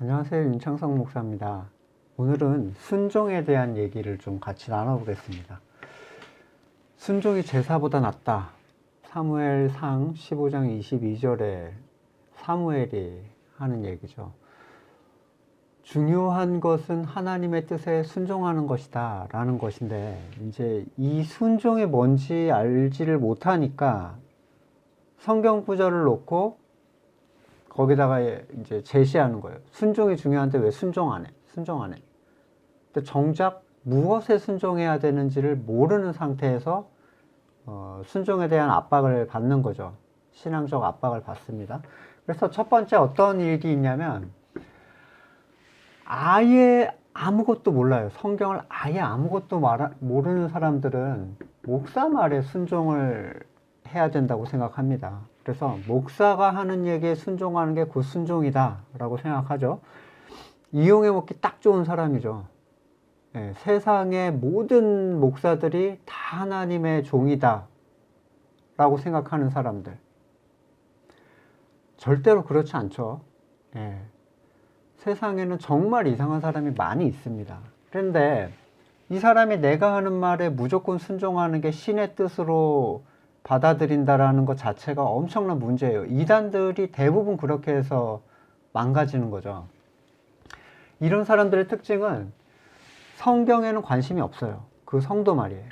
안녕하세요. 윤창성 목사입니다. 오늘은 순종에 대한 얘기를 좀 같이 나눠보겠습니다. 순종이 제사보다 낫다. 사무엘상 15장 22절에 사무엘이 하는 얘기죠. 중요한 것은 하나님의 뜻에 순종하는 것이다 라는 것인데, 이제 이 순종이 뭔지 알지를 못하니까 성경 구절을 놓고 거기다가 이제 제시하는 거예요. 순종이 중요한데 왜 순종 안 해? 순종 안 해. 근데 정작 무엇에 순종해야 되는지를 모르는 상태에서 순종에 대한 압박을 받는 거죠. 신앙적 압박을 받습니다. 그래서 첫 번째 어떤 일이 있냐면, 아예 아무것도 몰라요. 성경을 아예 아무것도 모르는 사람들은 목사 말에 순종을 해야 된다고 생각합니다. 그래서 목사가 하는 얘기에 순종하는 게 곧 순종이다 라고 생각하죠. 이용해 먹기 딱 좋은 사람이죠. 네, 세상의 모든 목사들이 다 하나님의 종이다 라고 생각하는 사람들. 절대로 그렇지 않죠. 네, 세상에는 정말 이상한 사람이 많이 있습니다. 그런데 이 사람이 내가 하는 말에 무조건 순종하는 게 신의 뜻으로 받아들인다라는 것 자체가 엄청난 문제예요. 이단들이 대부분 그렇게 해서 망가지는 거죠. 이런 사람들의 특징은 성경에는 관심이 없어요. 그 성도 말이에요.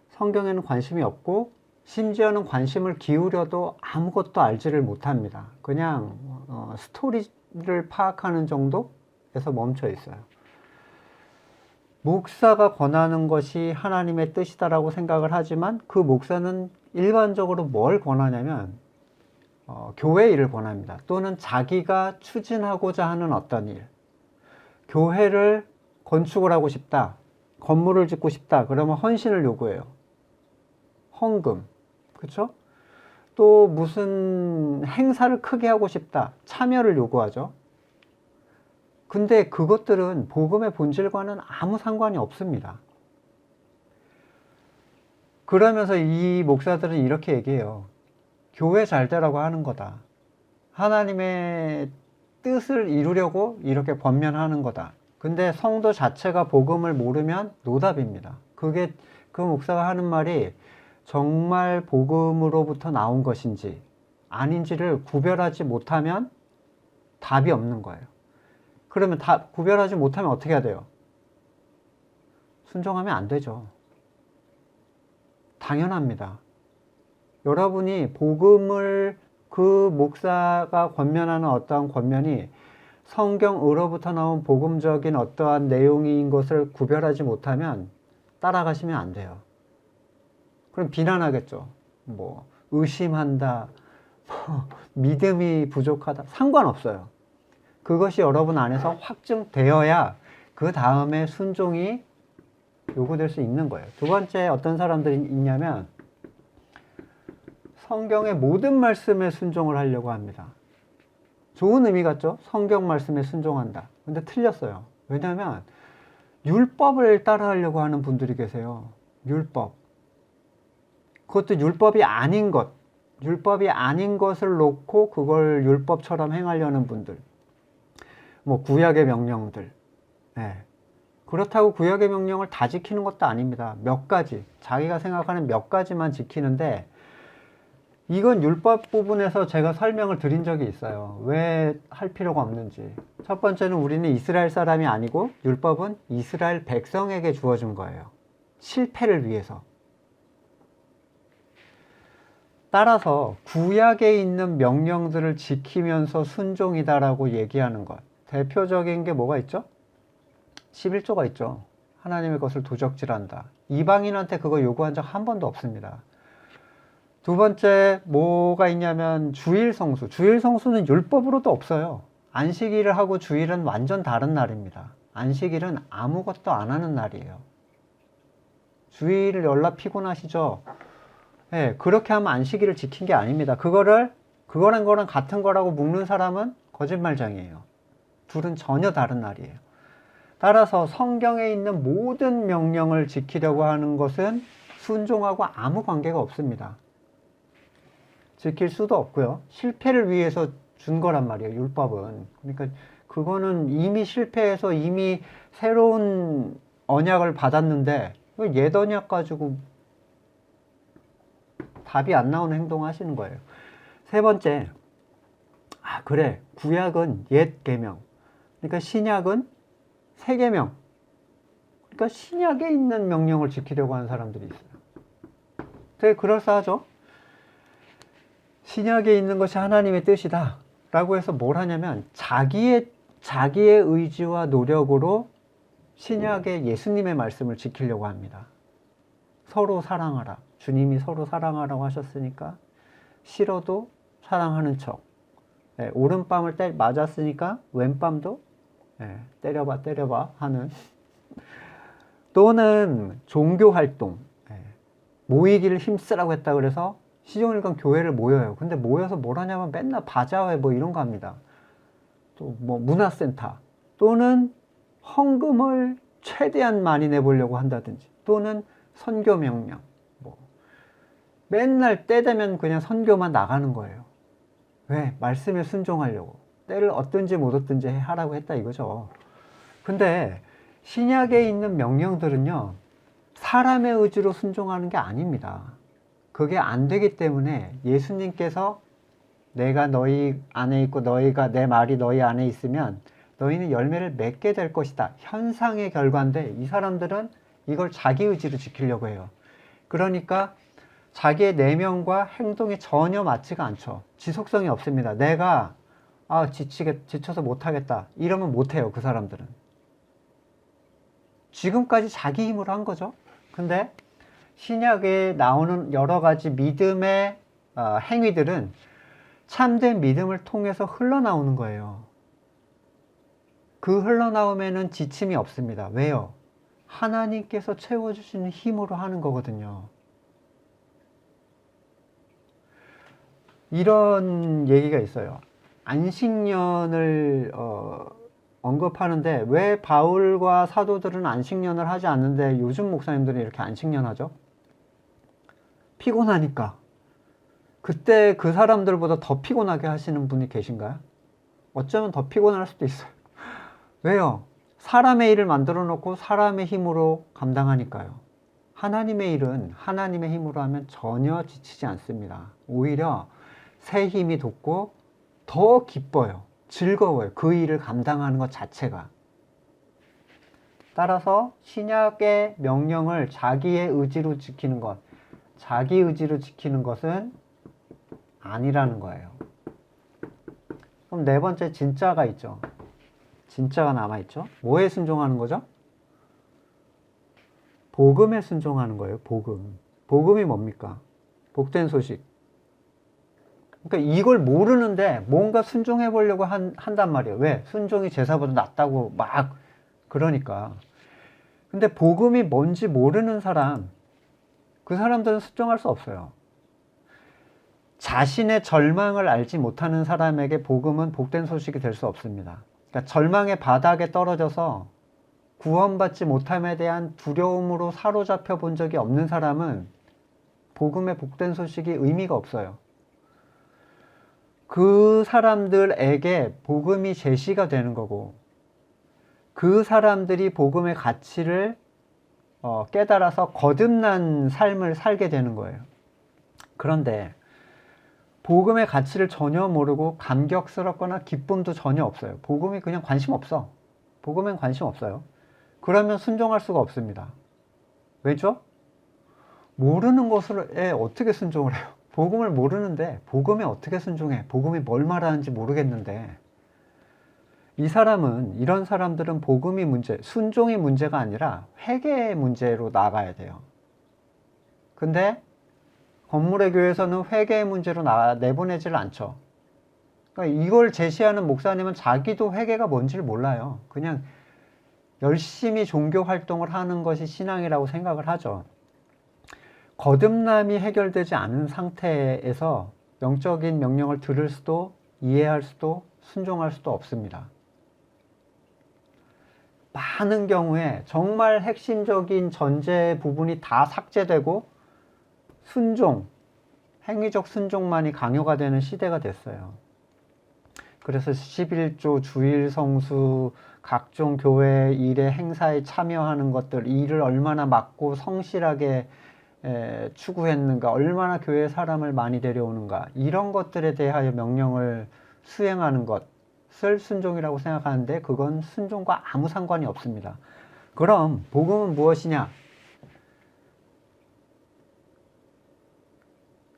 성경에는 관심이 없고 심지어는 관심을 기울여도 아무것도 알지를 못합니다. 그냥 스토리를 파악하는 정도에서 멈춰 있어요. 목사가 권하는 것이 하나님의 뜻이다라고 생각을 하지만 그 목사는 일반적으로 뭘 권하냐면 교회 일을 권합니다. 또는 자기가 추진하고자 하는 어떤 일. 교회를 건축을 하고 싶다. 건물을 짓고 싶다. 그러면 헌신을 요구해요. 헌금. 그렇죠? 또 무슨 행사를 크게 하고 싶다. 참여를 요구하죠. 근데 그것들은 복음의 본질과는 아무 상관이 없습니다. 그러면서 이 목사들은 이렇게 얘기해요. 교회 잘 되라고 하는 거다. 하나님의 뜻을 이루려고 이렇게 권면하는 거다. 근데 성도 자체가 복음을 모르면 노답입니다. 그게 그 목사가 하는 말이 정말 복음으로부터 나온 것인지 아닌지를 구별하지 못하면 답이 없는 거예요. 그러면 구별하지 못하면 어떻게 해야 돼요? 순종하면 안 되죠. 당연합니다. 여러분이 복음을 그 목사가 권면하는 어떠한 권면이 성경으로부터 나온 복음적인 어떠한 내용인 것을 구별하지 못하면 따라가시면 안 돼요. 그럼 비난하겠죠. 뭐 의심한다, 믿음이 부족하다, 상관없어요. 그것이 여러분 안에서 확증되어야 그 다음에 순종이 요구될 수 있는 거예요. 두 번째 어떤 사람들이 있냐면 성경의 모든 말씀에 순종을 하려고 합니다. 좋은 의미 같죠? 성경 말씀에 순종한다. 근데 틀렸어요. 왜냐하면 율법을 따라하려고 하는 분들이 계세요. 율법. 그것도 율법이 아닌 것. 율법이 아닌 것을 놓고 그걸 율법처럼 행하려는 분들. 뭐 구약의 명령들. 네. 그렇다고 구약의 명령을 다 지키는 것도 아닙니다. 몇 가지, 자기가 생각하는 몇 가지만 지키는데 이건 율법 부분에서 제가 설명을 드린 적이 있어요. 왜 할 필요가 없는지. 첫 번째는 우리는 이스라엘 사람이 아니고 율법은 이스라엘 백성에게 주어진 거예요. 실패를 위해서. 따라서 구약에 있는 명령들을 지키면서 순종이다라고 얘기하는 것. 대표적인 게 뭐가 있죠? 11조가 있죠. 하나님의 것을 도적질한다. 이방인한테 그거 요구한 적 한 번도 없습니다. 두 번째 뭐가 있냐면 주일 성수. 주일 성수는 율법으로도 없어요. 안식일을 하고 주일은 완전 다른 날입니다. 안식일은 아무것도 안 하는 날이에요. 주일 연락 피곤하시죠? 네, 그렇게 하면 안식일을 지킨 게 아닙니다. 그거랑 거랑 같은 거라고 묵는 사람은 거짓말장이에요. 둘은 전혀 다른 날이에요. 따라서 성경에 있는 모든 명령을 지키려고 하는 것은 순종하고 아무 관계가 없습니다. 지킬 수도 없고요. 실패를 위해서 준 거란 말이에요, 율법은. 그러니까 그거는 이미 실패해서 이미 새로운 언약을 받았는데 옛 언약 가지고 답이 안 나오는 행동 하시는 거예요. 세 번째, 그래, 구약은 옛 계명, 그러니까 신약은 새 계명, 그러니까 신약에 있는 명령을 지키려고 하는 사람들이 있어요. 되게 그럴싸하죠? 신약에 있는 것이 하나님의 뜻이다 라고 해서 뭘 하냐면 자기의 의지와 노력으로 신약의 예수님의 말씀을 지키려고 합니다. 서로 사랑하라. 주님이 서로 사랑하라고 하셨으니까 싫어도 사랑하는 척. 오른밤을 맞았으니까 왼밤도 때려봐 하는. 또는 종교활동, 모이기를 힘쓰라고 했다 그래서 시종일관 교회를 모여요. 근데 모여서 뭘 하냐면 맨날 바자회 뭐 이런 거 합니다. 또 뭐 문화센터, 또는 헌금을 최대한 많이 내보려고 한다든지, 또는 선교 명령, 뭐 맨날 때 되면 그냥 선교만 나가는 거예요. 왜? 말씀에 순종하려고. 때를 얻든지 못 얻든지 하라고 했다 이거죠. 근데 신약에 있는 명령들은요, 사람의 의지로 순종하는 게 아닙니다. 그게 안 되기 때문에 예수님께서 내가 너희 안에 있고 너희가 내 말이 너희 안에 있으면 너희는 열매를 맺게 될 것이다. 현상의 결과인데 이 사람들은 이걸 자기 의지로 지키려고 해요. 그러니까 자기의 내면과 행동이 전혀 맞지가 않죠. 지속성이 없습니다. 내가 지쳐서 못하겠다 이러면 못해요. 그 사람들은 지금까지 자기 힘으로 한 거죠. 근데 신약에 나오는 여러 가지 믿음의 행위들은 참된 믿음을 통해서 흘러나오는 거예요. 그 흘러나오면은 지침이 없습니다. 왜요? 하나님께서 채워주시는 힘으로 하는 거거든요. 이런 얘기가 있어요. 안식년을 언급하는데 왜 바울과 사도들은 안식년을 하지 않는데 요즘 목사님들이 이렇게 안식년 하죠? 피곤하니까. 그때 그 사람들보다 더 피곤하게 하시는 분이 계신가요? 어쩌면 더 피곤할 수도 있어요. 왜요? 사람의 일을 만들어 놓고 사람의 힘으로 감당하니까요. 하나님의 일은 하나님의 힘으로 하면 전혀 지치지 않습니다. 오히려 새 힘이 돋고 더 기뻐요. 즐거워요. 그 일을 감당하는 것 자체가. 따라서 신약의 명령을 자기의 의지로 지키는 것, 자기 의지로 지키는 것은 아니라는 거예요. 그럼 네 번째 진짜가 있죠. 진짜가 남아있죠. 뭐에 순종하는 거죠? 복음에 순종하는 거예요. 복음. 복음이 뭡니까? 복된 소식. 그러니까 이걸 모르는데 뭔가 순종해 보려고 한단 말이에요. 왜? 순종이 제사보다 낫다고 막 그러니까. 근데 복음이 뭔지 모르는 사람, 그 사람들은 순종할 수 없어요. 자신의 절망을 알지 못하는 사람에게 복음은 복된 소식이 될 수 없습니다. 그러니까 절망의 바닥에 떨어져서 구원받지 못함에 대한 두려움으로 사로잡혀 본 적이 없는 사람은 복음의 복된 소식이 의미가 없어요. 그 사람들에게 복음이 제시가 되는 거고, 그 사람들이 복음의 가치를 깨달아서 거듭난 삶을 살게 되는 거예요. 그런데 복음의 가치를 전혀 모르고 감격스럽거나 기쁨도 전혀 없어요. 복음이 그냥 관심 없어. 복음엔 관심 없어요. 그러면 순종할 수가 없습니다. 왜죠? 모르는 것에 어떻게 순종을 해요? 복음을 모르는데 복음에 어떻게 순종해? 복음이 뭘 말하는지 모르겠는데. 이런 사람들은 복음이 순종이 문제가 아니라 회개의 문제로 나가야 돼요. 근데 건물의 교회에서는 회개의 문제로 내보내지를 않죠. 그러니까 이걸 제시하는 목사님은 자기도 회개가 뭔지를 몰라요. 그냥 열심히 종교 활동을 하는 것이 신앙이라고 생각을 하죠. 거듭남이 해결되지 않은 상태에서 영적인 명령을 들을 수도 이해할 수도 순종할 수도 없습니다. 많은 경우에 정말 핵심적인 전제 부분이 다 삭제되고 행위적 순종만이 강요가 되는 시대가 됐어요. 그래서 11조 주일 성수 각종 교회 일에 행사에 참여하는 것들, 일을 얼마나 맡고 성실하게 추구했는가, 얼마나 교회 사람을 많이 데려오는가, 이런 것들에 대하여 명령을 수행하는 것을 순종이라고 생각하는데 그건 순종과 아무 상관이 없습니다. 그럼 복음은 무엇이냐?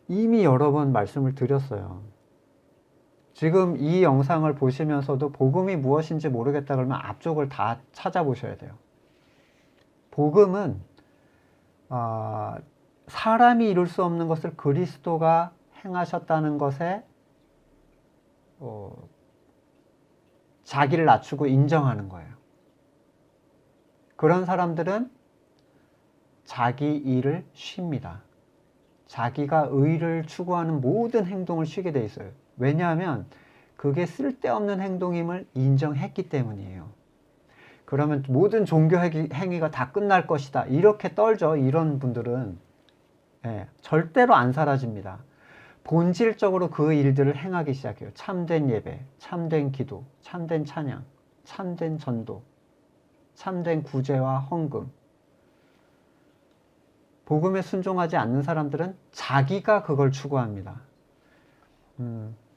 이미 여러 번 말씀을 드렸어요. 지금 이 영상을 보시면서도 복음이 무엇인지 모르겠다 그러면 앞쪽을 다 찾아보셔야 돼요. 복음은 사람이 이룰 수 없는 것을 그리스도가 행하셨다는 것에 자기를 낮추고 인정하는 거예요. 그런 사람들은 자기 일을 쉽니다. 자기가 의를 추구하는 모든 행동을 쉬게 돼 있어요. 왜냐하면 그게 쓸데없는 행동임을 인정했기 때문이에요. 그러면 모든 종교 행위가 다 끝날 것이다, 이렇게 떨죠. 이런 분들은 절대로 안 사라집니다. 본질적으로 그 일들을 행하기 시작해요. 참된 예배, 참된 기도, 참된 찬양, 참된 전도, 참된 구제와 헌금. 복음에 순종하지 않는 사람들은 자기가 그걸 추구합니다.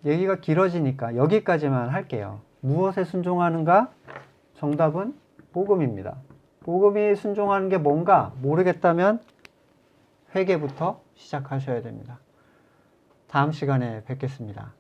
얘기가 길어지니까 여기까지만 할게요. 무엇에 순종하는가? 정답은 복음입니다. 복음이 순종하는 게 뭔가 모르겠다면 회개부터 시작하셔야 됩니다. 다음 시간에 뵙겠습니다.